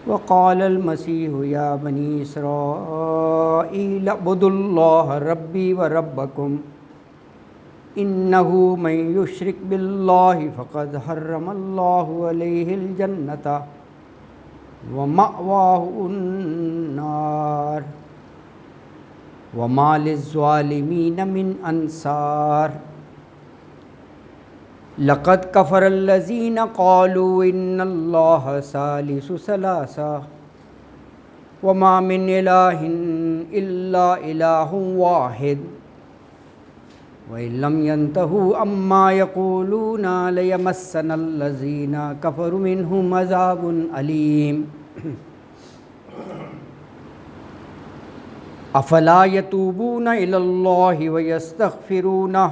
وقال المسیح یا بنی اسرائیل اعبدوا اللہ ربی وربکم انہ من یشرک باللہ فقد حرم اللہ علیہ الجنۃ ومأواہ النار وما للظالمین من انصار لقد کفر الذین قالوا ان اللہ ثالث ثلاثہ وما من الہ الا الہ واحد وَإِن لَّمْ يَنْتَهُوا عَمَّا يَقُولُونَ لَيَمَسَّنَ الَّذِينَ كَفَرُوا مِنْهُمْ عَذَابٌ أَلِيمٌ أَفَلَا يَتُوبُونَ إِلَى اللَّهِ وَيَسْتَغْفِرُونَهُ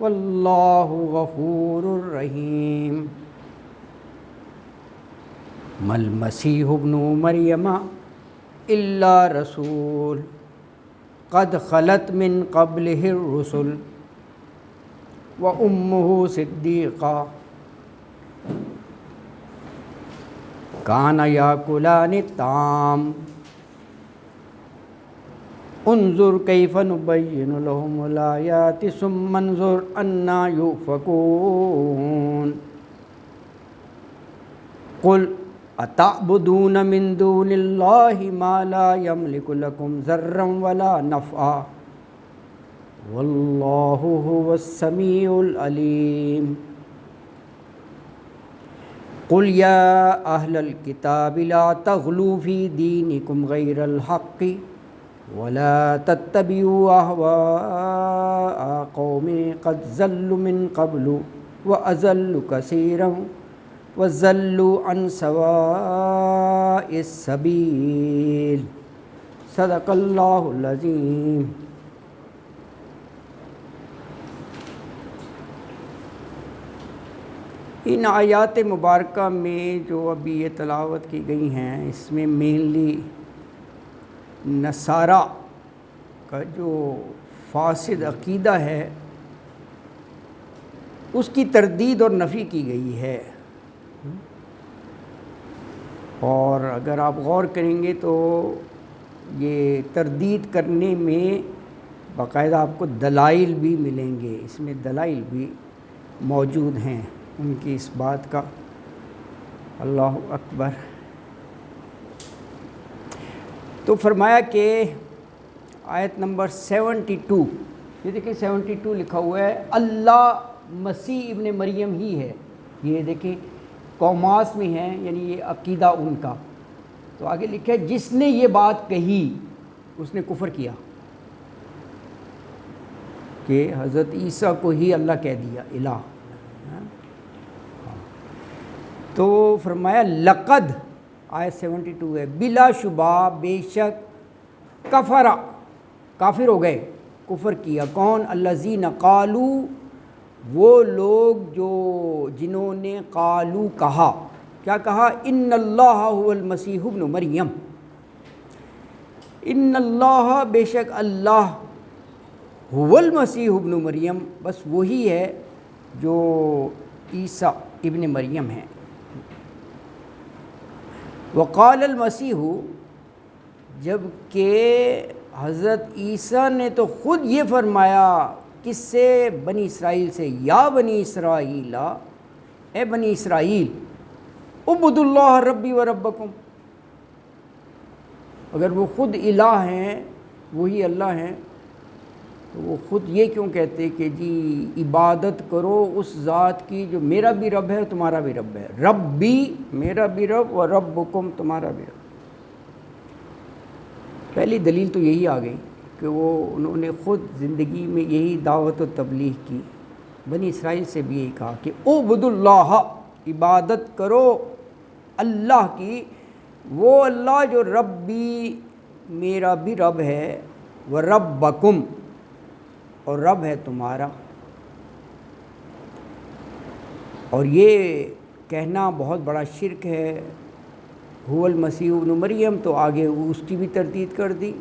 وَاللَّهُ غَفُورٌ رَّحِيمٌ مَا الْمَسِيحُ ابْنُ مَرْيَمَ إِلَّا رَسُولٌ قد خلت من قبلہ الرسل وأمہ صدیقہ کانا یاکلان الطعام انظر کیف نبین لہم الآیات ثم انظر انا یؤفکون قل اتعبدون من دون اللہ ما لا یملک لکم ضرا ولا نفعا واللہ هو السمیع العلیم قل یا اہل الکتاب لا تغلوا فی دینکم غیر الحق ولا تتبعوا اہواء قوم قد ضلوا من قبل واضلوا کثیرا وَضَلُّوا عَنْ سَوَاءِ السَّبِيلِ صدق اللہ العظیم۔ ان آیات مبارکہ میں جو ابھی یہ تلاوت کی گئی ہیں اس میں مینلی نصارہ کا جو فاسد عقیدہ ہے اس کی تردید اور نفی کی گئی ہے، اور اگر آپ غور کریں گے تو یہ تردید کرنے میں باقاعدہ آپ کو دلائل بھی ملیں گے، اس میں دلائل بھی موجود ہیں ان کی اس بات کا۔ اللہ اکبر۔ تو فرمایا کہ آیت نمبر 72، یہ دیکھیں 72 لکھا ہوا ہے، اللہ مسیح ابن مریم ہی ہے، یہ دیکھیں قوماس میں ہیں، یعنی یہ عقیدہ ان کا۔ تو آگے لکھا ہے جس نے یہ بات کہی اس نے کفر کیا کہ حضرت عیسیٰ کو ہی اللہ کہہ دیا الہ۔ تو فرمایا لقد، آیت 72 ہے، بلا شبہ بے شک، کافر ہو گئے، کفر کیا، کون؟ الذین قالوا، وہ لوگ جو جنہوں نے قالو کہا، کیا کہا؟ ان اللہ هو المسیح ابن مریم، ان اللہ، بے شک اللہ، هو المسیح ابن مریم، بس وہی ہے جو عیسیٰ ابن مریم ہے۔ وقال المسیح، جب کہ حضرت عیسیٰ نے تو خود یہ فرمایا، کس سے؟ بنی اسرائیل سے، یا بنی اسرائیل، اے بنی اسرائیل، اعبدوا اللہ ربی و ربکم، اگر وہ خود الہ ہیں، وہی اللہ ہیں، تو وہ خود یہ کیوں کہتے کہ جی عبادت کرو اس ذات کی جو میرا بھی رب ہے اور تمہارا بھی رب ہے، ربی میرا بھی رب و ربکم تمہارا بھی رب۔ پہلی دلیل تو یہی آ گئی کہ وہ انہوں نے خود زندگی میں یہی دعوت و تبلیغ کی، بنی اسرائیل سے بھی یہی کہا کہ اعبدوا اللہ، عبادت کرو اللہ کی، وہ اللہ جو ربی میرا بھی رب ہے، و ربکم، اور رب ہے تمہارا۔ اور یہ کہنا بہت بڑا شرک ہے، هو المسیح ابن مریم، تو آگے اس کی بھی تردید کر دی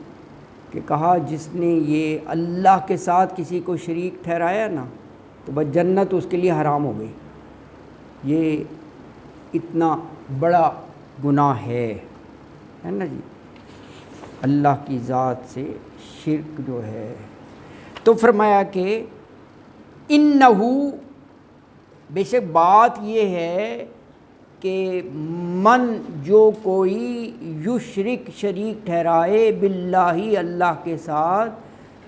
کہ کہا جس نے یہ اللہ کے ساتھ کسی کو شریک ٹھہرایا نا تو بس جنت اس کے لیے حرام ہو گئی۔ یہ اتنا بڑا گناہ ہے نا جی، اللہ کی ذات سے شرک جو ہے۔ تو فرمایا کہ انہو، بے شک بات یہ ہے کہ من جو کوئی یشرک شریک ٹھہرائے باللہ اللہ کے ساتھ،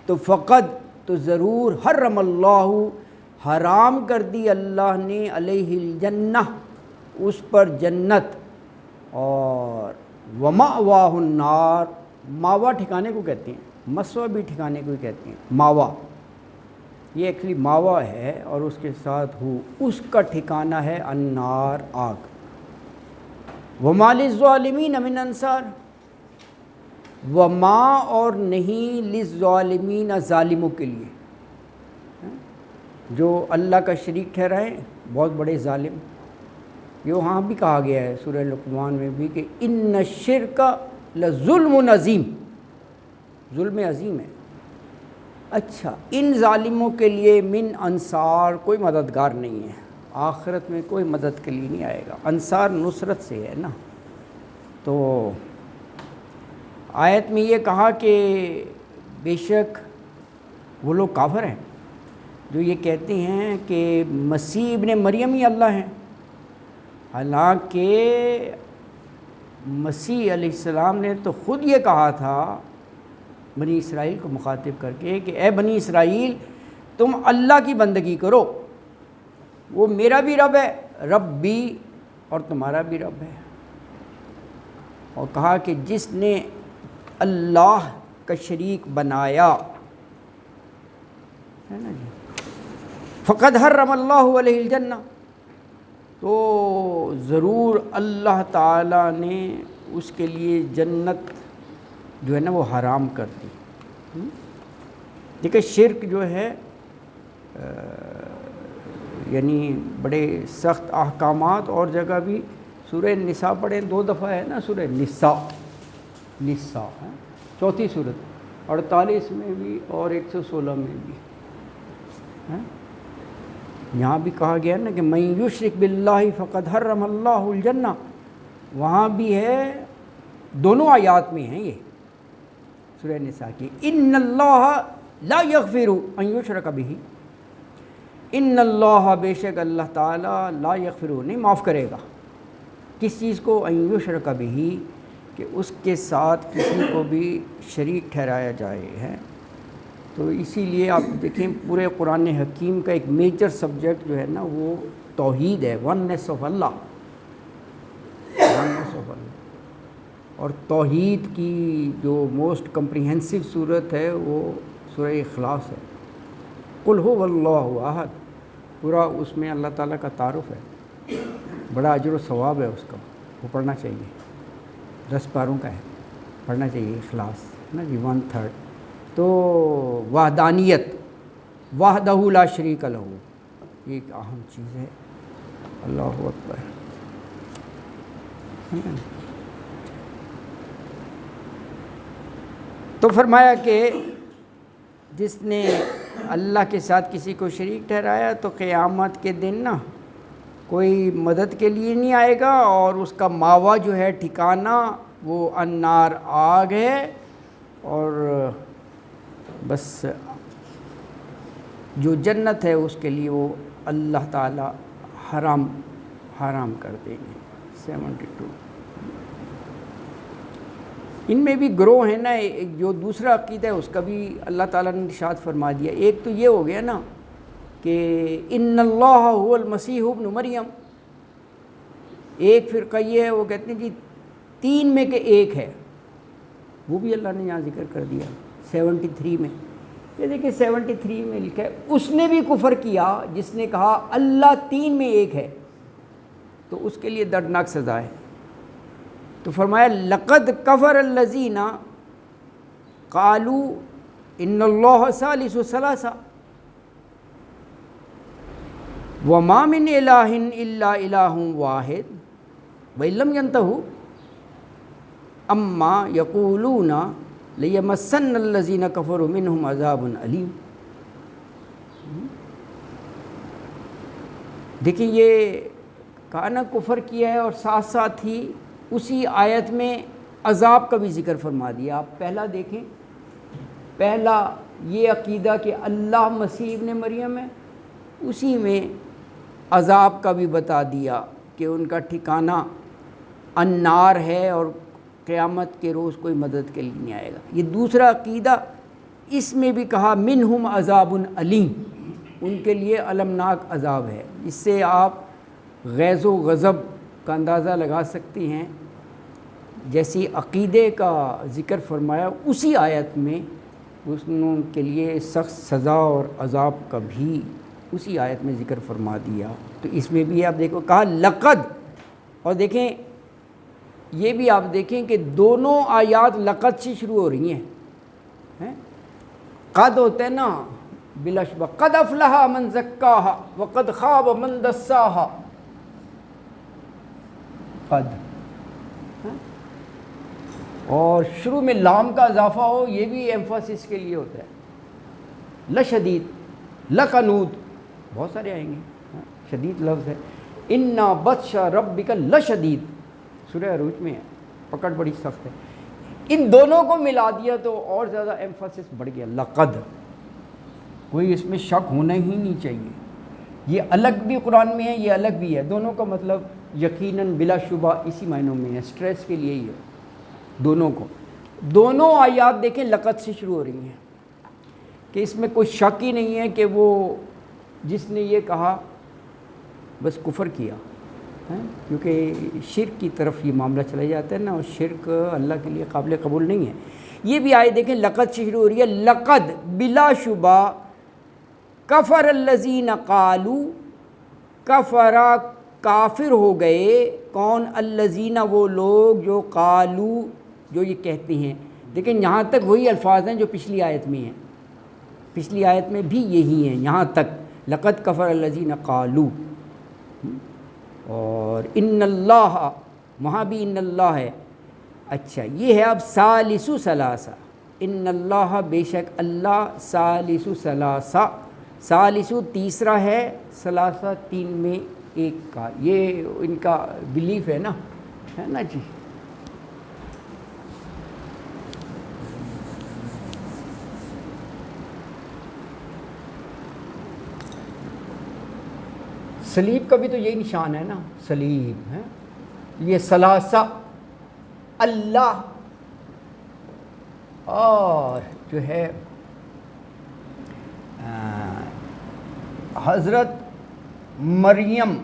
تو فقد تو ضرور حرم اللہ حرام کر دی اللہ نے علیہ الجنہ اس پر جنت، اور ومأواہ النار، ماوا ٹھکانے کو کہتے ہیں، مسوا بھی ٹھکانے کو کہتے ہیں، ماوا یہ ایکچولی ماوا ہے، اور اس کے ساتھ ہو اس کا ٹھکانہ ہے النار، آگ۔ وما للظالمین من انصار، وما اور نہیں للظالمین ظالموں کے لیے، جو اللہ کا شریک ٹھہرائیں بہت بڑے ظالم۔ یہ وہاں بھی کہا گیا ہے سورہ لقمان میں بھی کہ ان الشرک لظلم عظیم، ظلم عظیم ہے۔ اچھا، ان ظالموں کے لیے من انصار، کوئی مددگار نہیں ہے، آخرت میں کوئی مدد کے لیے نہیں آئے گا۔ انصار نصرت سے ہے نا۔ تو آیت میں یہ کہا کہ بے شک وہ لوگ کافر ہیں جو یہ کہتے ہیں کہ مسیح ابن مریم ہی اللہ ہیں، حالانکہ مسیح علیہ السلام نے تو خود یہ کہا تھا بنی اسرائیل کو مخاطب کر کے کہ اے بنی اسرائیل، تم اللہ کی بندگی کرو، وہ میرا بھی رب ہے، رب بھی اور تمہارا بھی رب ہے۔ اور کہا کہ جس نے اللہ کا شریک بنایا ہے نا جی، فقد حرم اللہ علیہ الجنہ، تو ضرور اللہ تعالیٰ نے اس کے لیے جنت جو ہے نا وہ حرام کر دی۔ دیکھیں شرک جو ہے یعنی بڑے سخت احکامات، اور جگہ بھی سورہ نساء پڑھیں 2 دفعہ ہے نا، سورہ نساء ہے 4 سورت، 48 میں بھی اور 116 میں بھی ہے۔ یہاں بھی کہا گیا نا کہ من یشرک باللہ فقد حرم اللہ الجنہ، وہاں بھی ہے، دونوں آیات میں ہیں یہ سورہ نساء کی، ان اللہ لا یغفر ان یشرک بہ، ان اللہ بے شک اللہ تعالیٰ لا یغفر نہیں معاف کرے گا، کس چیز کو؟ ان یشرک بہ، کہ اس کے ساتھ کسی کو بھی شریک ٹھہرایا جائے ہے۔ تو اسی لیے آپ دیکھیں پورے قرآن حکیم کا ایک میجر سبجیکٹ جو ہے نا وہ توحید ہے، oneness of Allah, oneness of Allah. اور توحید کی جو موسٹ کمپریہنسو صورت ہے وہ سورہ اخلاص ہے، قل هو اللہ احد، پورا اس میں اللہ تعالیٰ کا تعارف ہے، بڑا اجر و ثواب ہے اس کا، وہ پڑھنا چاہیے، 10 پاروں کا ہے، پڑھنا چاہیے اخلاص نا جی، 1/3۔ تو وحدانیت، وحدہ لا شریک لہ، یہ ایک اہم چیز ہے، اللہ اکبر۔ تو فرمایا کہ جس نے اللہ کے ساتھ کسی کو شریک ٹھہرایا تو قیامت کے دن نا کوئی مدد کے لیے نہیں آئے گا، اور اس کا ماوا جو ہے ٹھکانہ وہ النار، آگ ہے، اور بس جو جنت ہے اس کے لیے وہ اللہ تعالیٰ حرام کر دیں گے۔ 72 ان میں بھی گروہ ہیں نا، جو دوسرا عقیدہ ہے اس کا بھی اللہ تعالیٰ نے ارشاد فرما دیا۔ ایک تو یہ ہو گیا نا کہ ان اللہ هو المسیح ابن مریم، ایک فرقہ یہ ہے وہ کہتے ہیں جی 3 میں کہ ایک ہے، وہ بھی اللہ نے یہاں ذکر کر دیا 73 میں۔ یہ دیکھیں 73 میں لکھا ہے اس نے بھی کفر کیا جس نے کہا اللہ 3 میں ایک ہے، تو اس کے لیے دردناک سزا ہے۔ تو فرمایا لقد کفر الذین قالوا ان اللہ ثالث ثلاثہ وما من الہ الا الہ واحد وان لم ینتہوا اما یقولون لیمسن الذین کفروا منہم عذاب علیم۔ دیکھیں یہ کہا نا کفر کیا ہے، اور ساتھ ساتھ ہی اسی آیت میں عذاب کا بھی ذکر فرما دیا. آپ پہلا دیکھیں, پہلا یہ عقیدہ کہ اللہ مسیح ابن مریم ہے, اسی میں عذاب کا بھی بتا دیا کہ ان کا ٹھکانہ النار ہے اور قیامت کے روز کوئی مدد کے لیے نہیں آئے گا. یہ دوسرا عقیدہ, اس میں بھی کہا منہم عذاب علیم, ان کے لیے المناک عذاب ہے. اس سے آپ غیظ و غضب کا اندازہ لگا سکتی ہیں. جیسی عقیدے کا ذکر فرمایا اسی آیت میں ان کے لیے سخت سزا اور عذاب کا بھی اسی آیت میں ذکر فرما دیا. تو اس میں بھی آپ دیکھو کہا لقد, اور دیکھیں یہ بھی آپ دیکھیں کہ دونوں آیات لقد سے شروع ہو رہی ہیں. قد ہوتے ہیں نا بلا شبہ, قد افلح من زکاہا وقد خاب من دساہا, قد, اور شروع میں لام کا اضافہ ہو یہ بھی ایمفاسس کے لیے ہوتا ہے. لشدید, لقنود, بہت سارے آئیں گے, شدید لفظ ہے. انا بطش ربک لشدید, سورہ عروج میں ہے, پکڑ بڑی سخت ہے. ان دونوں کو ملا دیا تو اور زیادہ ایمفاسس بڑھ گیا. لقد, کوئی اس میں شک ہونا ہی نہیں چاہیے. یہ الگ بھی قرآن میں ہے, یہ الگ بھی ہے. دونوں کا مطلب یقیناً بلا شبہ اسی معنوں میں ہے, سٹریس کے لیے ہی ہے دونوں کو. دونوں آیات دیکھیں لقد سے شروع ہو رہی ہیں کہ اس میں کوئی شک ہی نہیں ہے کہ وہ جس نے یہ کہا بس کفر کیا, کیونکہ شرک کی طرف یہ معاملہ چلا جاتا ہے نا, اور شرک اللہ کے لیے قابل قبول نہیں ہے. یہ بھی آئے دیکھیں لقد سے شروع ہو رہی ہے. لقد بلا شبہ کفر الذین قالوا, کفرا کافر ہو گئے کون, الذین وہ لوگ جو قالوا جو یہ کہتے ہیں. لیکن یہاں تک وہی الفاظ ہیں جو پچھلی آیت میں ہیں, پچھلی آیت میں بھی یہی ہیں یہاں تک, لقد کفر الذین قالوا. اور ان اللہ, وہاں بھی ان اللہ ہے. اچھا یہ ہے اب ثالث ثلاثہ, ان اللہ بے شک اللہ, ثالث ثلاثہ, ثالث تیسرا ہے, ثلاثہ تین میں ایک کا, یہ ان کا بلیف ہے نا جی. صلیب کا بھی تو یہی نشان ہے نا, صلیب ہے. یہ ثلاثہ اللہ اور جو ہے حضرت مریم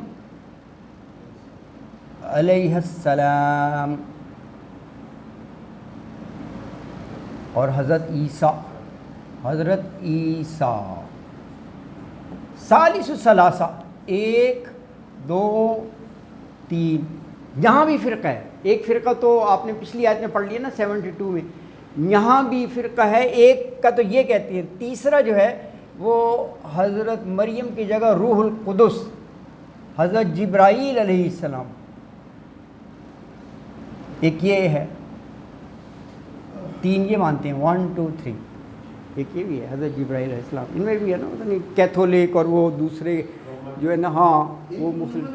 علیہ السلام اور حضرت عیسیٰ, ثالث ثلاثہ, ایک دو تین. یہاں بھی فرقہ ہے, ایک فرقہ تو آپ نے پچھلی آیت میں پڑھ لیا نا 72 میں, یہاں بھی فرقہ ہے. ایک کا تو یہ کہتے ہیں, تیسرا جو ہے وہ حضرت مریم کی جگہ روح القدس حضرت جبرائیل علیہ السلام, ایک یہ ہے. تین یہ مانتے ہیں, 1 2 3. ایک یہ بھی ہے حضرت جبرائیل علیہ السلام. ان میں بھی ہے نا کیتھولک اور وہ دوسرے جو ہے نا, ہاں وہ مسلم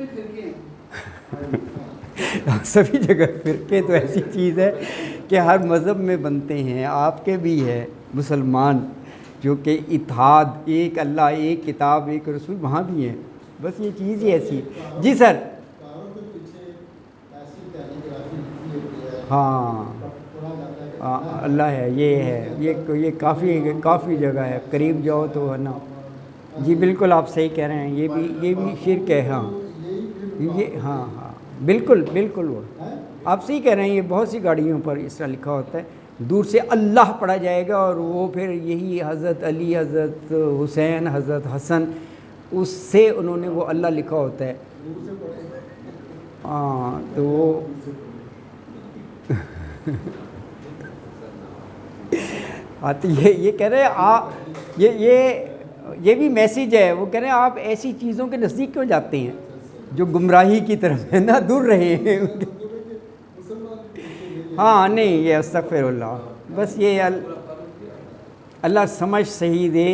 سبھی جگہ فرقے تو ایسی چیز ہے کہ ہر مذہب میں بنتے ہیں. آپ کے بھی ہے مسلمان جو کہ اتحاد, ایک اللہ, ایک کتاب, ایک رسول, وہاں بھی ہیں. بس یہ چیز ہی ایسی ہے. جی سر. ہاں اللہ ہے, یہ ہے, یہ کافی جگہ ہے, قریب جاؤ تو ہے نا. جی بالکل آپ صحیح کہہ رہے ہیں, یہ بھی شرک ہے. ہاں یہ ہاں بالکل وہ آپ صحیح کہہ رہے ہیں. یہ بہت سی گاڑیوں پر اس طرح لکھا ہوتا ہے, دور سے اللہ پڑھا جائے گا اور وہ پھر یہی حضرت علی, حضرت حسین, حضرت حسن, اس سے انہوں نے وہ اللہ لکھا ہوتا ہے. ہاں تو وہ تو یہ کہہ رہے ہیں آپ, یہ بھی میسیج ہے. وہ کہہ رہے ہیں آپ ایسی چیزوں کے نزدیک کیوں جاتے ہیں جو گمراہی کی طرف ہے نا, دور رہے ہیں. ہاں نہیں, یہ استغفر اللہ, بس یہ اللہ سمجھ صحیح دے.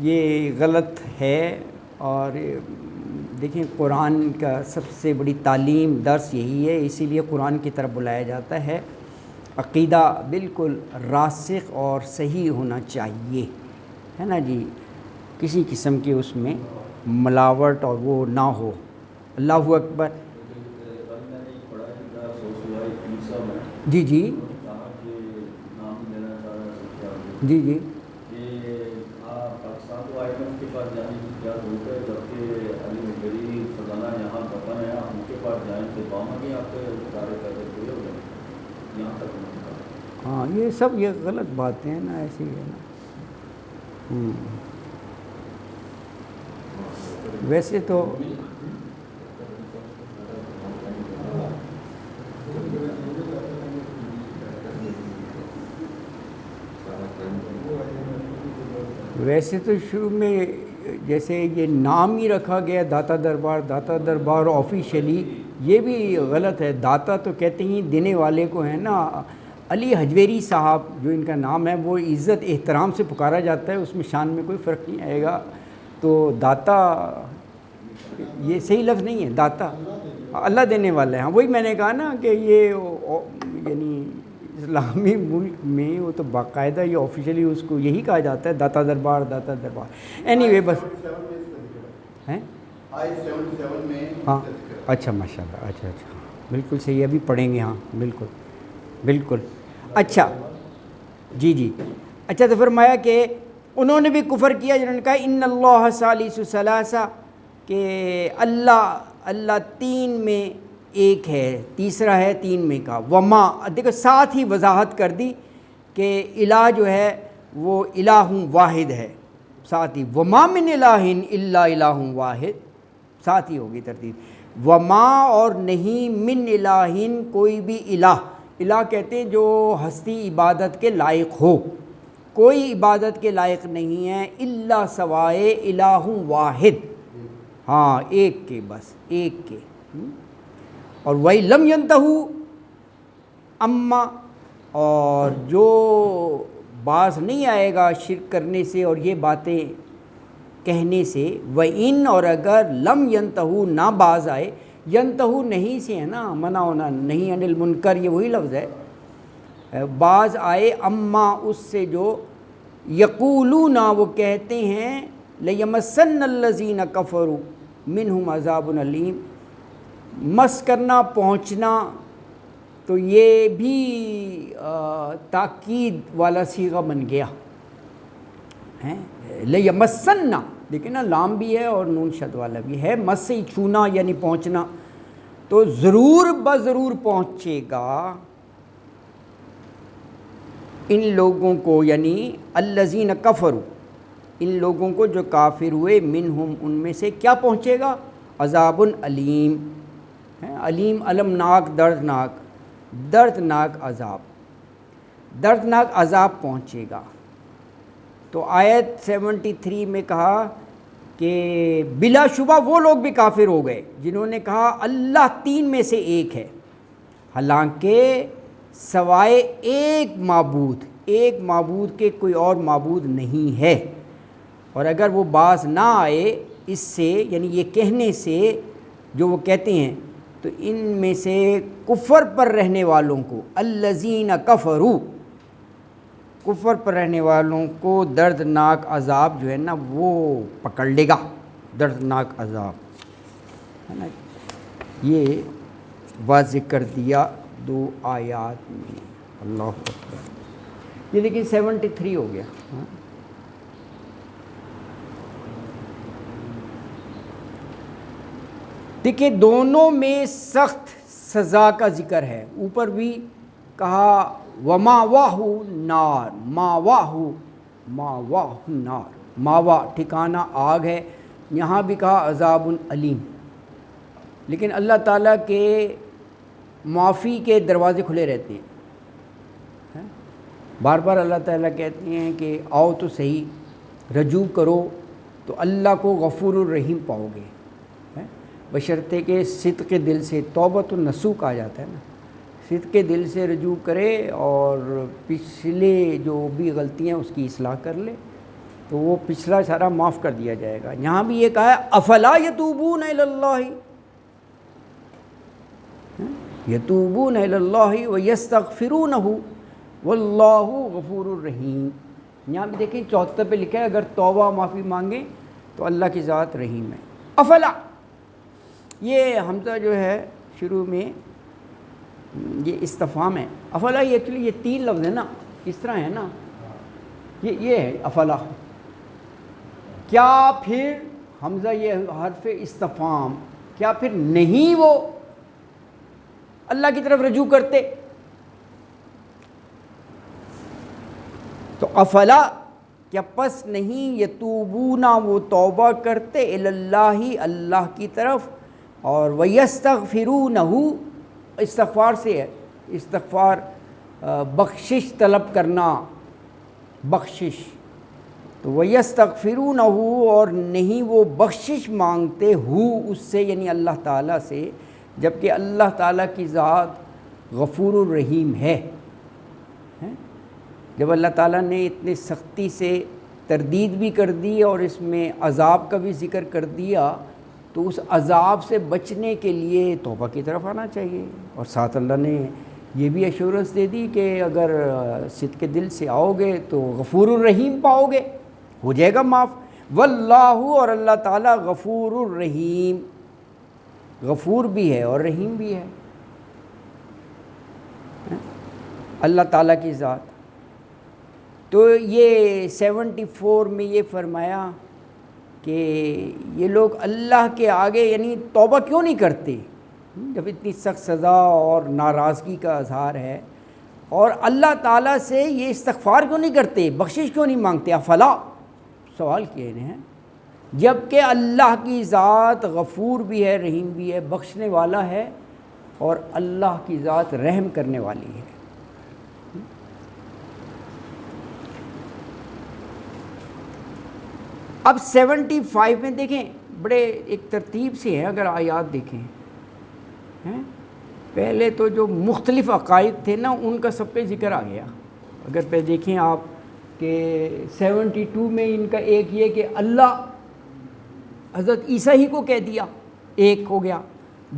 یہ غلط ہے. اور دیکھیں قرآن کا سب سے بڑی تعلیم درس یہی ہے، اسی لیے قرآن کی طرف بلایا جاتا ہے۔ عقیدہ بالکل راسخ اور صحیح ہونا چاہیے، ہے نا جی، کسی قسم کی اس میں ملاوٹ اور وہ نہ ہو۔ اللہ اکبر۔ جی جی جی جی ہاں، یہ سب یہ غلط باتیں ہیں نا، ایسی ہے نا۔ ویسے تو شروع میں جیسے یہ نام ہی رکھا گیا داتا دربار آفیشلی، یہ بھی غلط ہے۔ داتا تو کہتے ہی دینے والے کو ہے نا۔ علی حجویری صاحب جو ان کا نام ہے، وہ عزت احترام سے پکارا جاتا ہے، اس میں شان میں کوئی فرق نہیں آئے گا۔ تو داتا یہ صحیح لفظ نہیں ہے، داتا اللہ دینے والا ہے۔ ہاں، وہی میں نے کہا نا کہ یہ یعنی اسلامی ملک میں وہ تو باقاعدہ یہ آفیشلی اس کو یہی کہا جاتا ہے، داتا دربار۔ اینی وے بس ہیں، ہاں اچھا ماشاء اللہ، اچھا بالکل صحیح، ابھی پڑھیں گے، ہاں بالکل اچھا جی اچھا۔ تو فرمایا کہ انہوں نے بھی کفر کیا، جنہوں نے کہا ان اللہ ثالث ثلاثہ، کہ اللہ تین میں ایک ہے، تیسرا ہے تین میں کا۔ وما، دیکھو ساتھ ہی وضاحت کر دی کہ الہ جو ہے وہ الہ واحد ہے، ساتھ ہی وما من الہ الا الہ واحد، ساتھ ہی ہوگی ترتیب۔ وما، اور نہیں، من الہ، کوئی بھی الہ کہتے ہیں جو ہستی عبادت کے لائق ہو، کوئی عبادت کے لائق نہیں ہے، الا سوائے الہ واحد، ہاں ایک کے، بس ایک کے۔ اور وَإِن لَمْ يَنْتَهُوا اما، اور جو باز نہیں آئے گا شرک کرنے سے اور یہ باتیں کہنے سے، وَإِن، اور اگر لم يَنْتَهُوا، نہ باز آئے، ینتہو نہیں سے ہے نا، منع ہونا، نہیں عن المنکر، یہ وہی لفظ ہے، باز آئے اما، اس سے جو یقولون، وہ کہتے ہیں، لَيَمَسَّنَّ الَّذِينَ كَفَرُوا مِنْهُمْ عَذَابٌ أَلِيمٌ، مس کرنا، پہنچنا، تو یہ بھی تاکید والا صیغہ بن گیا ہے۔ لَيَمَسَّنَّ، دیکھیں نا، لام بھی ہے اور نون شد والا بھی ہے، مس سے چھونا یعنی پہنچنا، تو ضرور بضرور پہنچے گا ان لوگوں کو، یعنی الذین کفروا، ان لوگوں کو جو کافر ہوئے، منہم، ان میں سے، کیا پہنچے گا؟ عذاب علیم، علیم المناک، دردناک عذاب پہنچے گا۔ تو آیت 73 میں کہا کہ بلا شبہ وہ لوگ بھی کافر ہو گئے جنہوں نے کہا اللہ تین میں سے ایک ہے، حالانکہ سوائے ایک معبود کے کوئی اور معبود نہیں ہے۔ اور اگر وہ باز نہ آئے اس سے، یعنی یہ کہنے سے جو وہ کہتے ہیں، تو ان میں سے کفر پر رہنے والوں کو، الذین کفروا، کفر پر رہنے والوں کو دردناک عذاب جو ہے نا وہ پکڑ لے گا، دردناک عذاب، ہے نا۔ یہ واضح کر دیا دو آیات میں، اللہ اکبر۔ یہ لیکن 73 ہو گیا۔ دیکھیں دونوں میں سخت سزا کا ذکر ہے، اوپر بھی کہا وَمَأْوَاهُ النَّارُ، مَأْوَاهُ النَّارُ، ماوا ٹھکانہ آگ ہے، یہاں بھی کہا عذاب علیم۔ لیکن اللہ تعالیٰ کے معافی کے دروازے کھلے رہتے ہیں، بار بار اللہ تعالیٰ کہتے ہیں کہ آؤ تو صحیح، رجوع کرو تو اللہ کو غفور الرحیم پاؤ گے، بشرطے کہ صدق دل سے، توبۃ النصوح کہا جاتا ہے نا، صدق دل سے رجوع کرے اور پچھلے جو بھی غلطیاں اس کی اصلاح کر لے، تو وہ پچھلا سارا معاف کر دیا جائے گا۔ یہاں بھی یہ کہا ہے افلا یتوبون الی اللہ، یتوبون الی اللہ ویستغفرونہ واللہ غفور الرحیم۔ یہاں بھی دیکھیں 74 پہ لکھا ہے اگر توبہ معافی مانگیں تو اللہ کی ذات رحیم ہے۔ افلا، یہ حمزہ جو ہے شروع میں یہ استفہام ہے۔ افلا یہ ایکچولی یہ 3 لفظ ہے نا، اس طرح ہے نا، یہ ہے افلا، کیا پھر حمزہ یہ حرف استفہام، کیا پھر نہیں وہ اللہ کی طرف رجوع کرتے؟ تو افلا کیا پس نہیں یتوبون وہ توبہ کرتے اللہ اللہ کی طرف، اور ویستغفرونہ استغفار سے ہے، استغفار بخشش طلب کرنا، بخشش، تو ویستغفرونہ اور نہیں وہ بخشش مانگتے ہو اس سے یعنی اللہ تعالیٰ سے، جبکہ اللہ تعالیٰ کی ذات غفور الرحیم ہے۔ جب اللہ تعالیٰ نے اتنی سختی سے تردید بھی کر دی اور اس میں عذاب کا بھی ذکر کر دیا، تو اس عذاب سے بچنے کے لیے توبہ کی طرف آنا چاہیے، اور ساتھ اللہ نے یہ بھی ایشورنس دے دی کہ اگر صدق کے دل سے آؤ گے تو غفور الرحیم پاؤ گے، ہو جائے گا معاف۔ واللہ اور اللہ تعالیٰ غفور الرحیم، غفور بھی ہے اور رحیم بھی ہے اللہ تعالیٰ کی ذات۔ تو یہ 74 میں یہ فرمایا کہ یہ لوگ اللہ کے آگے یعنی توبہ کیوں نہیں کرتے جب اتنی سخت سزا اور ناراضگی کا اظہار ہے، اور اللہ تعالیٰ سے یہ استغفار کیوں نہیں کرتے، بخشش کیوں نہیں مانگتے؟ افلا سوال کیے ہیں، جب کہ اللہ کی ذات غفور بھی ہے، رحیم بھی ہے، بخشنے والا ہے، اور اللہ کی ذات رحم کرنے والی ہے۔ اب 75 میں دیکھیں بڑے ایک ترتیب سے ہیں، اگر آیات دیکھیں پہلے تو جو مختلف عقائد تھے نا ان کا سب پہ ذکر آ گیا۔ اگر پہ دیکھیں آپ کہ 72 میں ان کا ایک یہ کہ اللہ حضرت عیسیٰ ہی کو کہہ دیا، ایک ہو گیا۔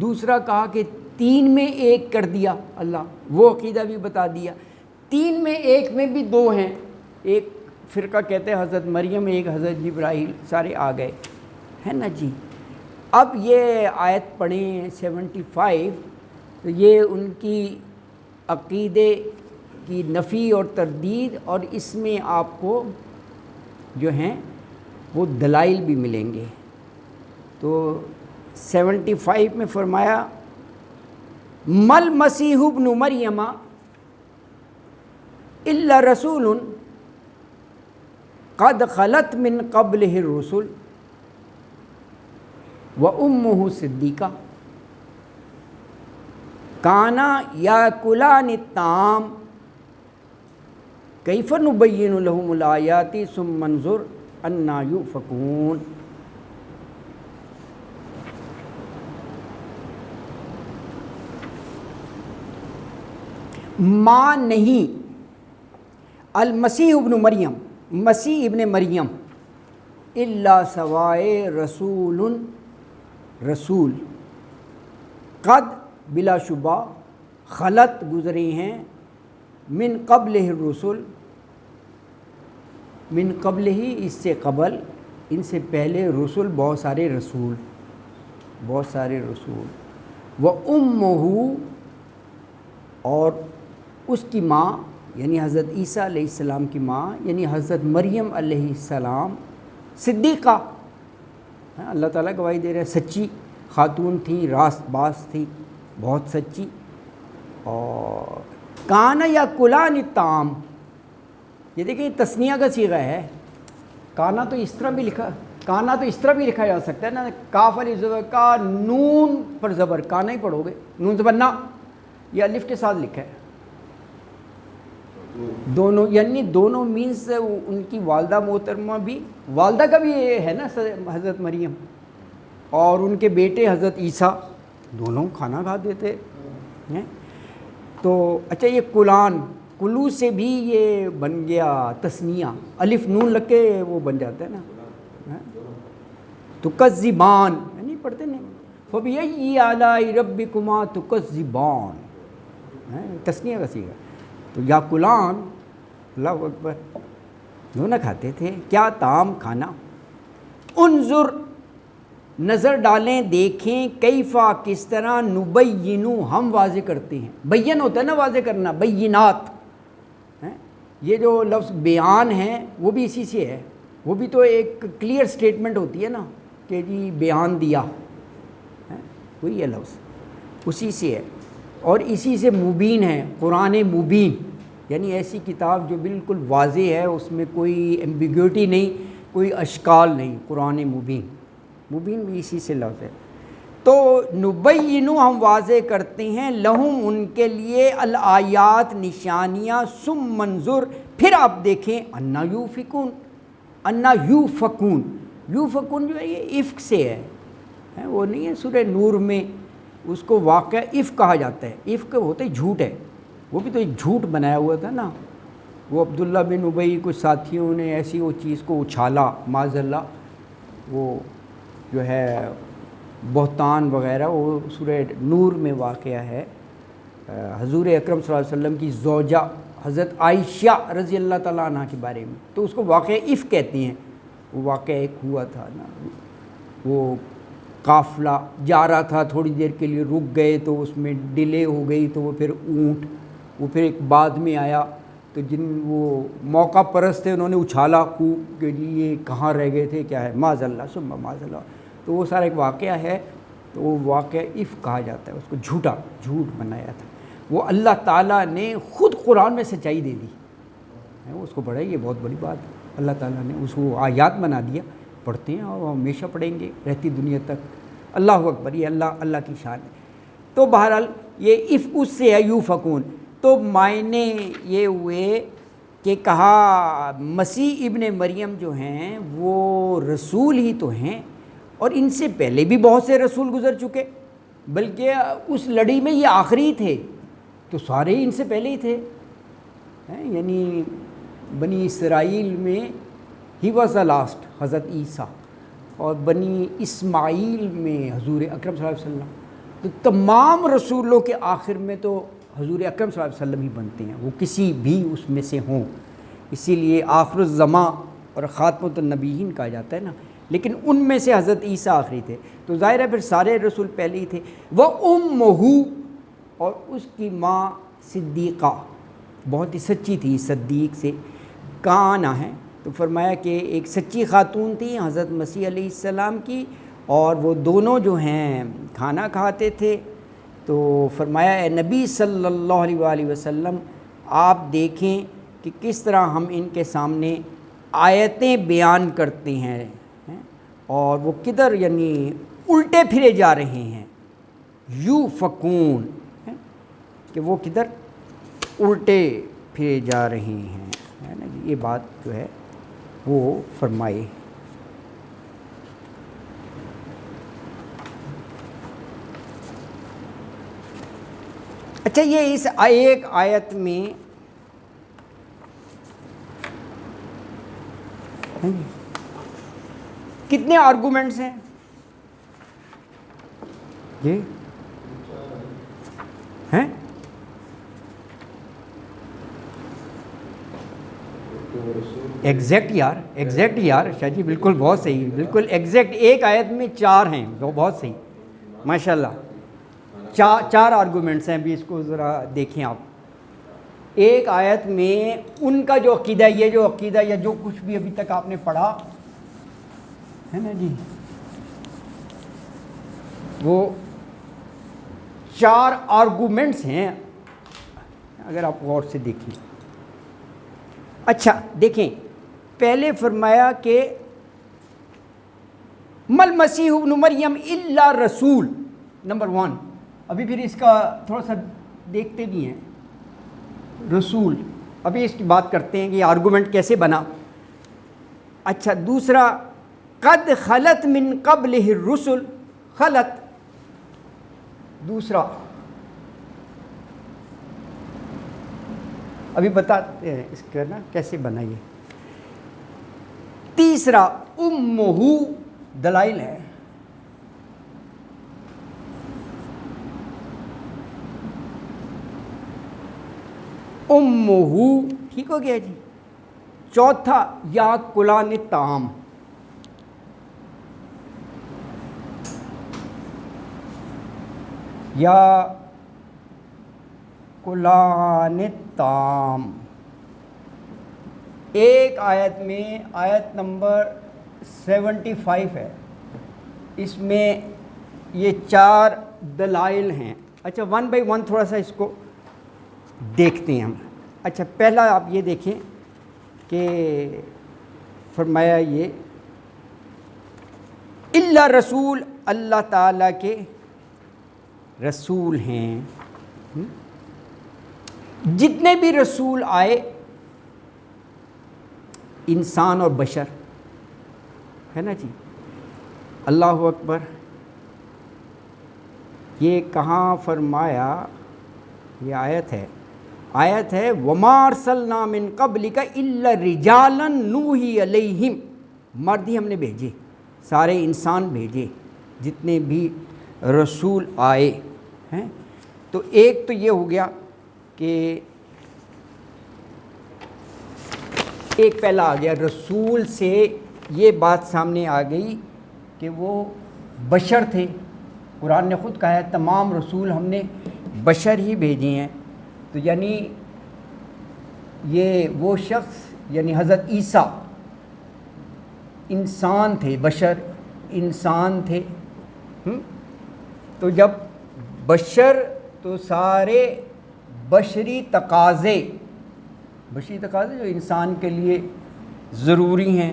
دوسرا کہا کہ 3 میں ایک کر دیا اللہ، وہ عقیدہ بھی بتا دیا۔ 3 میں ایک میں بھی 2 ہیں، ایک فرقہ کہتے ہیں حضرت مریم، ایک حضرت جبرائیل، سارے آ گئے ہے نا جی۔ اب یہ آیت پڑھیں 75، تو یہ ان کی عقیدے کی نفی اور تردید، اور اس میں آپ کو جو ہیں وہ دلائل بھی ملیں گے۔ تو 75 میں فرمایا مل مسیح ابن مریم الا رسول قد خلت من قبلہ الرسل وامہ صدیقہ کانا یاکلان الطعام کیف نبین لہم الآیات ثم انظر انا یؤفکون۔ ماں نہیں المسیح ابن مریم، مسیح ابن مریم، الا سوائے رسول، رسول، قد بلا شبہ، خلط گزرے ہیں، من قبل الرسل، من قبل ہی اس سے قبل، ان سے پہلے رسول، بہت سارے رسول، بہت سارے رسول، وَأُمُّهُ اور اس کی ماں یعنی حضرت عیسیٰ علیہ السلام کی ماں یعنی حضرت مریم علیہ السلام صدیقہ، اللہ تعالیٰ گواہی دے رہے ہیں سچی خاتون تھی، راست باز تھی، بہت سچی۔ اور کانا یا کلان الطعام، یہ دیکھیں تثنیہ کا صیغہ ہے، کانا تو اس طرح بھی لکھا، کانا تو اس طرح بھی لکھا جا سکتا ہے نا، کاف علی زبر کا نون پر زبر، کانا ہی پڑھو گے، نون زبر نا، یہ الف کے ساتھ لکھا ہے دونوں، یعنی دونوں مینس ان کی والدہ محترمہ بھی، والدہ کا بھی یہ ہے نا حضرت مریم، اور ان کے بیٹے حضرت عیسیٰ، دونوں کھانا کھا دیتے ہیں۔ تو اچھا یہ کلان، کلو سے بھی یہ بن گیا تثنیہ، الف نون لگ کے وہ بن جاتا ہے نا، تکذبان نہیں پڑھتے نہیں، فبأي آلاء ربكما تكذبان، تثنیہ کا صیغہ، تو یا کلان، اللہ اکبر، دونوں کھاتے تھے، کیا طعام کھانا، انظر نظر ڈالیں دیکھیں، کیفا کس طرح، نبینو ہم واضح کرتے ہیں، بین ہوتا ہے نا واضح کرنا، بینات، یہ جو لفظ بیان ہے وہ بھی اسی سے ہے، وہ بھی تو ایک کلیئر سٹیٹمنٹ ہوتی ہے نا کہ جی بیان دیا، وہی ہے لفظ، اسی سے ہے، اور اسی سے مبین ہے، قرآن مبین، یعنی ایسی کتاب جو بالکل واضح ہے، اس میں کوئی ایمبیگوٹی نہیں، کوئی اشکال نہیں، قرآن مبین، مبین بھی اسی سے لفظ ہے۔ تو نبینو ہم واضح کرتے ہیں، لہم ان کے لیے، الآیات نشانیاں، ثم منظر پھر آپ دیکھیں، انا یوفکون، انا یوفکون، یوفکون جو ہے یہ افک سے ہے، وہ نہیں ہے سورہ نور میں اس کو واقعہ افک کہا جاتا ہے، افک ہوتا ہے جھوٹ ہے، وہ بھی تو ایک جھوٹ بنایا ہوا تھا نا، وہ عبداللہ بن ابی کچھ ساتھیوں نے ایسی وہ چیز کو اچھالا معاذ اللہ، وہ جو ہے بہتان وغیرہ، وہ سورہ نور میں واقعہ ہے، حضور اکرم صلی اللہ علیہ وسلم کی زوجہ حضرت عائشہ رضی اللہ تعالیٰ عنہ کے بارے میں، تو اس کو واقعہ افک کہتے ہیں، وہ واقعہ ایک ہوا تھا نا، وہ قافلہ جا رہا تھا، تھوڑی دیر کے لیے رک گئے تو اس میں ڈیلے ہو گئی، تو وہ پھر اونٹ، وہ پھر ایک بعد میں آیا، تو جن وہ موقع پرست تھے انہوں نے اچھالا خوب کہ جی یہ کہاں رہ گئے تھے، کیا ہے، معاذ اللہ ثم معاذ اللہ، تو وہ سارا ایک واقعہ ہے، تو وہ واقعہ افک کہا جاتا ہے، اس کو جھوٹ بنایا تھا، وہ اللہ تعالیٰ نے خود قرآن میں سچائی دے دی، اس کو پڑھا، یہ بہت بڑی بات ہے، اللہ تعالیٰ نے اس کو آیات بنا دیا، پڑھتے ہیں اور ہمیشہ پڑھیں گے رہتی دنیا تک، اللہ اکبر، یہ اللہ کی شان ہے۔ تو بہرحال یہ افک اس سے ہے، یوفکون، تو معنی یہ ہوئے کہ کہا مسیح ابن مریم جو ہیں وہ رسول ہی تو ہیں، اور ان سے پہلے بھی بہت سے رسول گزر چکے، بلکہ اس لڑی میں یہ آخری تھے، تو سارے ان سے پہلے ہی تھے، یعنی بنی اسرائیل میں ہی واز دا لاسٹ حضرت عیسیٰ، اور بنی اسماعیل میں حضور اکرم صلی اللہ علیہ وسلم، تو تمام رسولوں کے آخر میں تو حضور اکرم صلی اللہ علیہ وسلم ہی بنتے ہیں، وہ کسی بھی اس میں سے ہوں، اسی لیے آخر الزماں اور خاتمۃ النبیین کہا جاتا ہے نا، لیکن ان میں سے حضرت عیسیٰ آخری تھے، تو ظاہر ہے پھر سارے رسول پہلے ہی تھے، وَأُمُّهُ، اور اس کی ماں صدیقہ، بہت ہی سچی تھی، صدیق سے کانا ہے، تو فرمایا کہ ایک سچی خاتون تھی حضرت مسیح علیہ السلام کی، اور وہ دونوں جو ہیں کھانا کھاتے تھے، تو فرمایا اے نبی صلی اللہ علیہ وآلہ وسلم آپ دیکھیں کہ کس طرح ہم ان کے سامنے آیتیں بیان کرتے ہیں، اور وہ کدھر یعنی الٹے پھرے جا رہے ہیں، یوفکون، کہ وہ کدھر الٹے پھرے جا رہے ہیں، ہے نا، یہ بات جو ہے وہ فرمائے۔ اچھا، یہ اس ایک آیت میں کتنے آرگومنٹس ہیں جی ہیں؟ ایگزیکٹ یار شاہ جی، بالکل بہت صحیح، بالکل ایگزیکٹ، ایک آیت میں 4 ہیں، وہ بہت صحیح، ماشاءاللہ، 4 آرگومنٹس ہیں، ابھی اس کو ذرا دیکھیں آپ، ایک آیت میں ان کا جو عقیدہ، یہ جو عقیدہ یا جو کچھ بھی ابھی تک آپ نے پڑھا ہے نا جی، وہ 4 آرگومنٹس ہیں، اگر آپ غور سے دیکھیں۔ اچھا دیکھیں، پہلے فرمایا کہ مل مسیح ابن مریم الا رسول، نمبر 1، ابھی پھر اس کا تھوڑا سا دیکھتے بھی ہیں، رسول، ابھی اس کی بات کرتے ہیں کہ یہ آرگومنٹ کیسے بنا۔ اچھا، دوسرا قد خلت من قبلہ الرسل، خلت، دوسرا ابھی بتاتے ہیں اس کا نا کیسے بنائیے. تیسرا امہ دلائل ہے. امہ ٹھیک ہو گیا جی. چوتھا یا کلان طعام. یا کلان طعام. ایک آیت میں آیت نمبر 75 ہے، اس میں یہ 4 دلائل ہیں. اچھا ون بائی ون تھوڑا سا اس کو دیکھتے ہیں ہم. اچھا پہلا آپ یہ دیکھیں کہ فرمایا یہ الا رسول، اللہ تعالیٰ کے رسول ہیں. جتنے بھی رسول آئے انسان اور بشر ہے نا جی. اللہ اکبر. یہ کہاں فرمایا؟ یہ آیت ہے وَمَا أَرْسَلْنَا مِن قَبْلِكَ إِلَّا رِجَالًا نُوحِي إِلَيْهِمْ. مرد ہی ہم نے بھیجے، سارے انسان بھیجے جتنے بھی رسول آئے ہیں. تو ایک تو یہ ہو گیا کہ ایک پہلا آ گیا رسول سے یہ بات سامنے آ گئی کہ وہ بشر تھے. قرآن نے خود کہا ہے تمام رسول ہم نے بشر ہی بھیجے ہیں. تو یعنی یہ وہ شخص یعنی حضرت عیسیٰ انسان تھے، بشر انسان تھے. تو جب بشر تو سارے بشری تقاضے جو انسان کے لیے ضروری ہیں،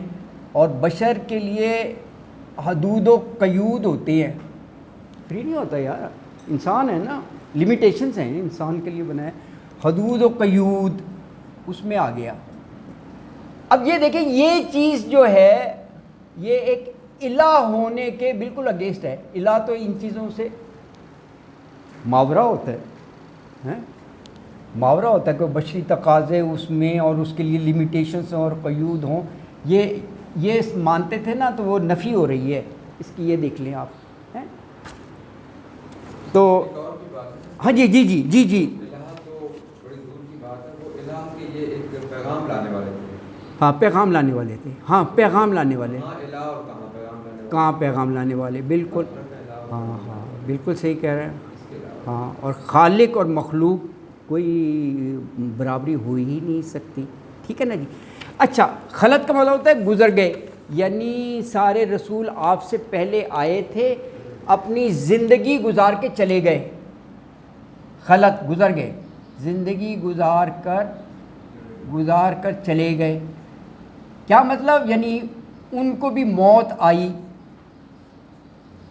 اور بشر کے لیے حدود و قیود ہوتے ہیں. فری نہیں ہوتا یار، انسان ہے نا، لمیٹیشنز ہیں انسان کے لیے بنایا. حدود و قیود اس میں آ گیا. اب یہ دیکھیں یہ چیز جو ہے یہ ایک الہ ہونے کے بالکل اگینسٹ ہے. الہ تو ان چیزوں سے ماورا ہوتا ہے، ماورا ہوتا ہے کہ بشری تقاضے اس میں اور اس کے لیے لمیٹیشنز اور قیود ہوں. یہ مانتے تھے نا، تو وہ نفی ہو رہی ہے اس کی. یہ دیکھ لیں آپ. تو ہاں جی جی جی جی جی پیغام لانے والے تھے. ہاں پیغام لانے والے تھے. ہاں پیغام لانے والے. کہاں پیغام لانے والے. بالکل ہاں ہاں بالکل صحیح کہہ رہے ہیں. ہاں اور خالق اور مخلوق کوئی برابری ہو ہی نہیں سکتی. ٹھیک ہے نا جی. اچھا خلط کا مطلب ہوتا ہے گزر گئے، یعنی سارے رسول آپ سے پہلے آئے تھے، اپنی زندگی گزار کے چلے گئے. خلط گزر گئے، زندگی گزار کر چلے گئے. کیا مطلب؟ یعنی ان کو بھی موت آئی